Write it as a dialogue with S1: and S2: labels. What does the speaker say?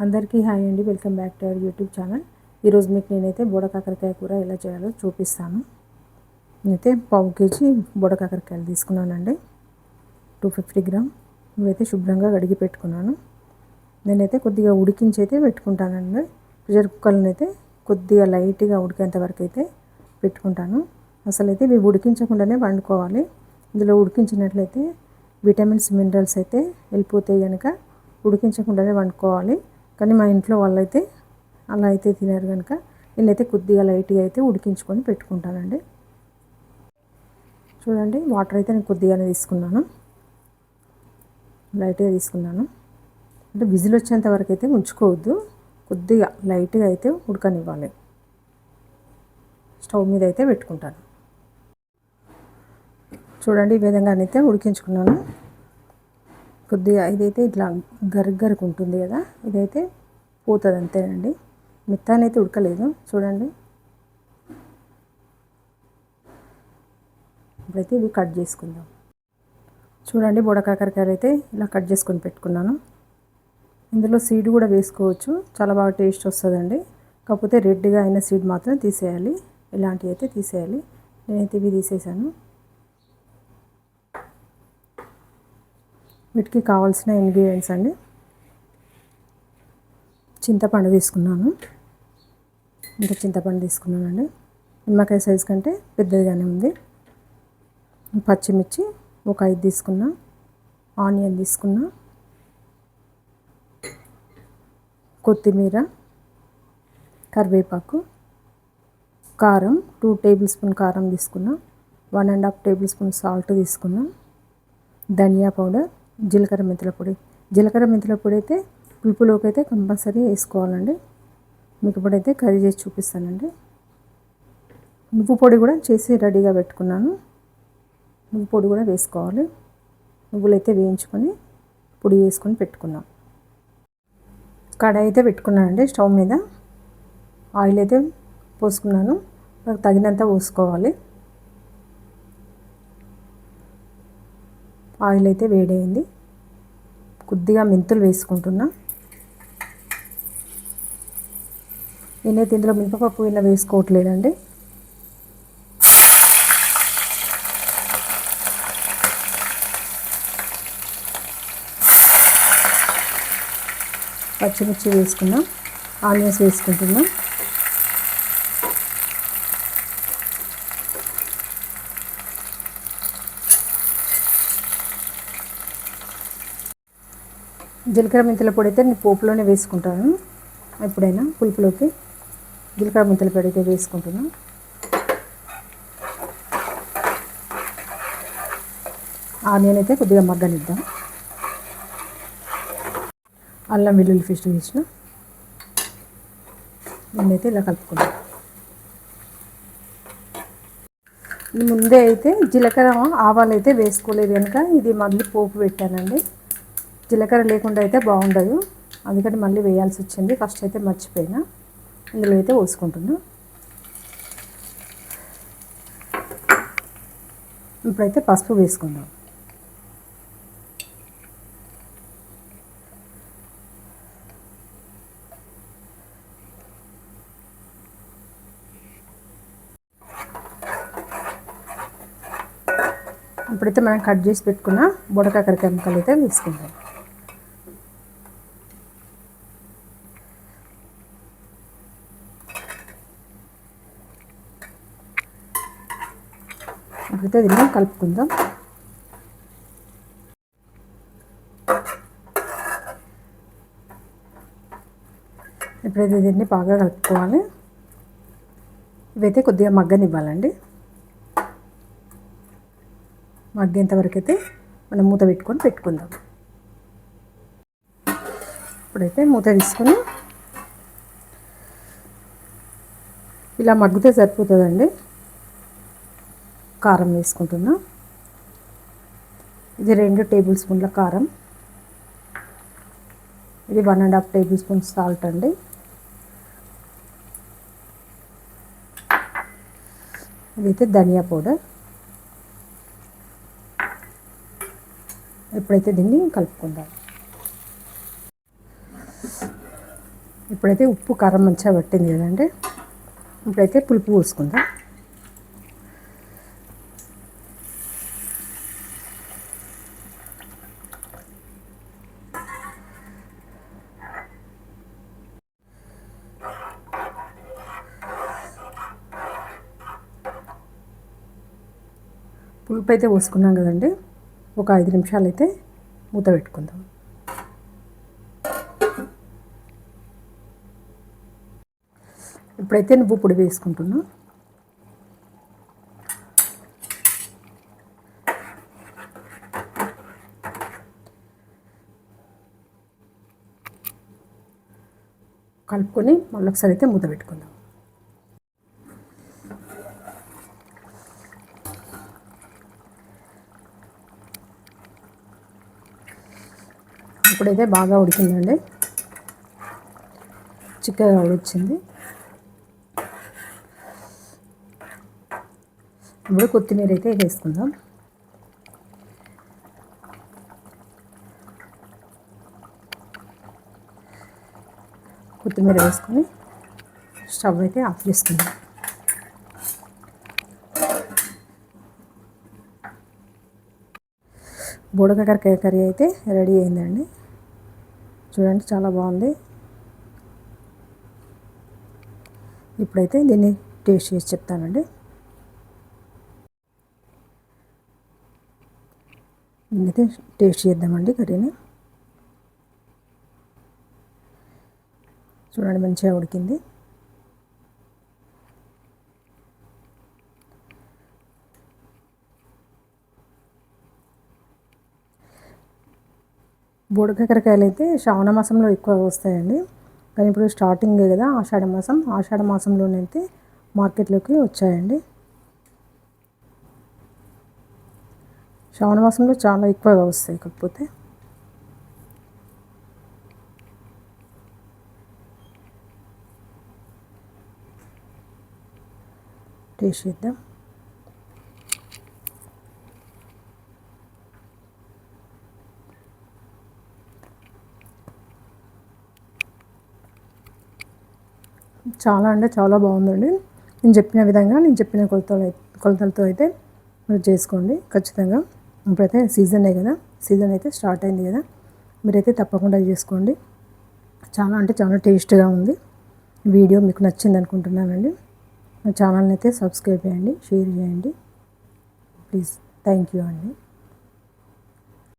S1: అందరికీ హాయ్ అండి. Welcome back to our YouTube channel. ఈరోజు మీకు నేనైతే బోడ కాకరకాయ కూర ఎలా చేయాలో చూపిస్తాను. నేనైతే పావు కేజీ బోడ కాకరకాయలు తీసుకున్నానండి. 250 గ్రామ్. ఇవైతే శుభ్రంగా కడిగి పెట్టుకున్నాను. నేనైతే కొద్దిగా ఉడికించి అయితే పెట్టుకుంటానండి. ప్రెషర్ కుక్కర్ని అయితే కొద్దిగా లైట్గా ఉడికేంత వరకు అయితే పెట్టుకుంటాను. అసలు అయితే ఇవి ఉడికించకుండానే వండుకోవాలి. ఇందులో ఉడికించినట్లయితే విటమిన్స్ మినరల్స్ అయితే వెళ్ళిపోతాయి కనుక ఉడికించకుండానే వండుకోవాలి. కానీ మా ఇంట్లో వాళ్ళైతే అలా అయితే తినారు కనుక నేనైతే కొద్దిగా లైట్గా అయితే ఉడికించుకొని పెట్టుకుంటానండి. చూడండి, వాటర్ అయితే నేను కొద్దిగానే తీసుకున్నాను, లైట్గా తీసుకున్నాను. అంటే విజిల్ వచ్చేంత వరకు అయితే ఉంచుకోవద్దు, కొద్దిగా లైట్గా అయితే ఉడకనివ్వాలి. స్టవ్ మీద అయితే పెట్టుకుంటాను. చూడండి, ఈ విధంగానైతే ఉడికించుకున్నాను. కొద్దిగా ఇదైతే ఇట్లా గరుగరకు ఉంటుంది కదా, ఇదైతే పోతుంది అంతేనండి. మెత్తనైతే ఉడకలేదు. చూడండి, ఇప్పుడైతే ఇవి కట్ చేసుకుందాం. చూడండి, బోడ కాకరకాయలు అయితే ఇలా కట్ చేసుకొని పెట్టుకున్నాను. ఇందులో సీడ్ కూడా వేసుకోవచ్చు, చాలా బాగా టేస్ట్ వస్తుందండి. కాకపోతే రెడ్గా అయిన సీడ్ మాత్రం తీసేయాలి. ఇలాంటివి అయితే తీసేయాలి. నేనైతే ఇవి తీసేసాను. వీటికి కావాల్సిన ఇంగ్రీడియంట్స్ అండి: చింతపండు తీసుకున్నాను, ఇంత చింతపండు తీసుకున్నానండి. నిమ్మకాయ సైజు కంటే పెద్దదిగానే ఉంది. పచ్చిమిర్చి ఒక 5 తీసుకున్నా, ఆనియన్ తీసుకున్నా, కొత్తిమీర, కరివేపాకు, కారం 2 టేబుల్ స్పూన్ కారం తీసుకున్నా, 1.5 టేబుల్ స్పూన్ సాల్ట్ తీసుకున్నా, ధనియా పౌడర్, జీలకర్ర మెంతుల పొడి. జీలకర్ర మెంతుల పొడి అయితే పులుపులోకి అయితే కంపల్సరీ వేసుకోవాలండి. మీకు ఇప్పుడైతే కర్రీ చేసి చూపిస్తానండి. నువ్వు పొడి కూడా చేసి రెడీగా పెట్టుకున్నాను. నువ్వు పొడి కూడా వేసుకోవాలి. నువ్వులు అయితే వేయించుకొని పొడి వేసుకొని పెట్టుకున్నాం. కడాయి అయితే పెట్టుకున్నానండి స్టవ్ మీద. ఆయిల్ అయితే పోసుకున్నాను, తగినంత పోసుకోవాలి. ఆయిల్ అయితే వేడైంది. కొద్దిగా మెంతులు వేసుకుంటున్నా. నేనైతే ఇందులో మినపప్పు ఇలా వేసుకోవట్లేదండి. పచ్చిమిర్చి వేసుకున్నా, ఆనియన్స్ వేసుకుంటున్నా. జీలకర్ర మెంతుల పొడి అయితే నేను పోపులోనే వేసుకుంటాను. ఎప్పుడైనా పులుపులోకి జీలకర్ర మెంతుల పొడి అయితే వేసుకుంటున్నాను. ఆనియన్ అయితే కొద్దిగా మగ్గనిద్దాం. అల్లం వెల్లుల్లి పేస్ట్ వేసిన నేనైతే ఇలా కలుపుకుంటాను. ముందే అయితే జీలకర్ర ఆవాలు అయితే వేసుకోలేదు కనుక ఇది మళ్ళీ పోపు పెట్టానండి. జీలకర్ర లేకుండా అయితే బాగుండదు, అందుకని మళ్ళీ వేయాల్సి వచ్చింది. ఫస్ట్ అయితే మర్చిపోయినా. ఇందులో అయితే పోసుకుంటున్నా. ఇప్పుడైతే పసుపు వేసుకుందాం. ఇప్పుడైతే మనం కట్ చేసి పెట్టుకున్న బోడ కాకరకాయ ముక్కలు అయితే వేసుకుందాం. ఇప్పుడైతే దీన్ని కలుపుకుందాం. ఇప్పుడైతే దీన్ని బాగా కలుపుకోవాలి. ఇవైతే కొద్దిగా మగ్గనివ్వాలండి. మగ్గేంత వరకు అయితే మనం మూత పెట్టుకుందాం. ఇప్పుడైతే మూత తీసుకొని ఇలా మగ్గితే సరిపోతుందండి. కారం వేసుకుంటున్నా. ఇది 2 టేబుల్ స్పూన్ల కారం, ఇది 1.5 టేబుల్ స్పూన్ సాల్ట్ అండి. ఇదైతే ధనియా పౌడర్. ఇప్పుడైతే దీన్ని కలుపుకుందాం. ఇప్పుడైతే ఉప్పు కారం మంచిగా పట్టింది కదండి. ఇప్పుడైతే పులుపు పోసుకుందాం. పులుపు అయితే పోసుకున్నాం కదండి. ఒక 5 నిమిషాలు అయితే మూత పెట్టుకుందాం. ఇప్పుడైతే నువ్వు పొడి వేసుకుంటున్నా. కలుపుకొని మళ్ళీ ఒకసారి అయితే మూత పెట్టుకుందాం. ఇప్పుడైతే బాగా ఉడికిందండి. చిక్కగా ఉడికింది. ఇప్పుడు కొత్తిమీర అయితే వేసుకుందాం. కొత్తిమీర వేసుకొని స్టవ్ అయితే ఆఫ్ చేసుకుందాం. బోడకాకరకాయ కర్రీ అయితే రెడీ అయిందండి. చూడండి, చాలా బాగుంది. ఇప్పుడైతే దీన్ని టేస్ట్ చేసి చెప్తానండి. దీన్నైతే టేస్ట్ చేద్దామండి కర్రీని. చూడండి, మంచిగా ఉడికింది. బోడకాకరకాయలు అయితే శ్రావణ మాసంలో ఎక్కువ వస్తాయండి. కానీ ఇప్పుడు స్టార్టింగే కదా, ఆషాఢ మాసంలోనైతే మార్కెట్లోకి వచ్చాయండి. శ్రావణ మాసంలో చాలా ఎక్కువగా వస్తాయి. కాకపోతే టేస్ట్ చేద్దాం. చాలా అంటే చాలా బాగుందండి. నేను చెప్పిన విధంగా, నేను చెప్పిన కొలతలతో అయితే మీరు చేసుకోండి ఖచ్చితంగా. ఇప్పుడైతే సీజనే కదా, సీజన్ అయితే స్టార్ట్ అయింది కదా, మీరైతే తప్పకుండా చేసుకోండి. చాలా అంటే చాలా టేస్ట్గా ఉంది. వీడియో మీకు నచ్చింది అనుకుంటున్నానండి. నా ఛానల్ని అయితే సబ్స్క్రైబ్ చేయండి, షేర్ చేయండి ప్లీజ్. థ్యాంక్ యూ అండి.